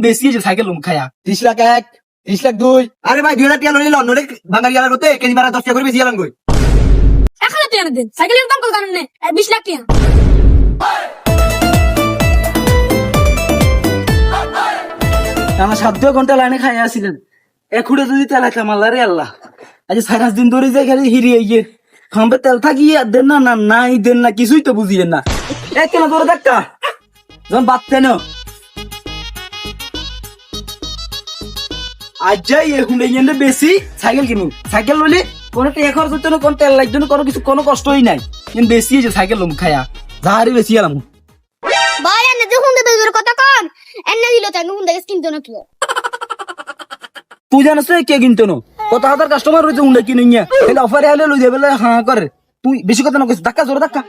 বেশি যে সাইকেল লুম খায়া 30 লাখ 1, 30 লাখ 2। আরে ভাই 2000 টাকা লইল নলে বাঙালি আলার করতে কেজি মারা 10 টাকা করে বেশি আলান কই। 1,000 টাকা দেন সাইকেলের দাম কত জানেন না 20 লাখ টাকা। আমার 7 ঘন্টা লাইনে খাইয়া আসছিলেন এখুড়ে যদি তেল খাইতাম আল্লাহ রে আল্লাহ। আজ 4-5 দিন ধরে যাই খালি হিরিয়ে গিয়ে খাম্পে তেল থাকি আর দেন না না নাই দেন না কিছুই তো বুঝিয়েন না। কেন ধরে দেখা যখন বাচ্চা আজ যাই এখুড়ে গিয়ে বেশি সাইকেল কিনুন। সাইকেল লইলে কোনো টাকা খরচ হতো না, কোনো তেল লাগতো না, কোনো কিছু কোনো কষ্টই নাই। কিন্তু বেশি যে সাইকেল লুম খায়া যাহারি বেশি এলাম। ভাই এনে যে হুন্ডা বেজুর কথা কোন এনে দিল তাই হুন্ডা গেছ কিনতো না কি তুই জানিস কে কিনতো না কত হাজার কাস্টমার রয়েছে উন্ডা কিনে নিয়ে তাহলে অফারে হলে লই যাবে হ্যাঁ করে। তুই বেশি কথা না কইছিস ধাক্কা জোরে ধাক্কা।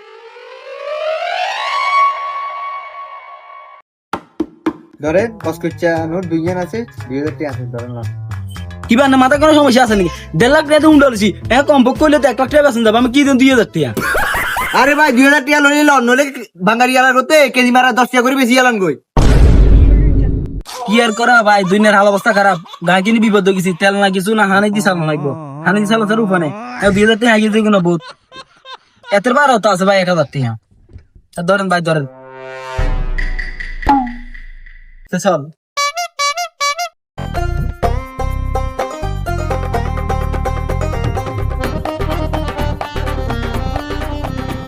ধরেন কসকচ্চা নোট 2 জন আছে 2000 টাকা আছে ধরেন না। কিবা না মাথা কোনো সমস্যা আছে নাকি? 1.5 লাখ টাকা উন্ডা লইছি কম পক্ষ করলে তো 1 লাখ টাকা বেতন যাবে। আমি কি দেন 2000 টাকা? আরে ভাই 2000 টাকা লইল নলে বাঙালি আলার করতে কেজি মারা 10 টাকা করে বেশি আলান কই। কি আর করা ভাই, দুনিয়ার হাল অবস্থা খারাপ। গাঁ কিনে বিপদ গেছি, তেল না কিছু না হানি দি চালানো লাগবো। হানি দি চালানোর উপায় নেই। 2000 টাকা আগে দিয়ে বহুত এতের বার হতো আছে ভাই 1000 টাকা। ধরেন ভাই ধরেন চল।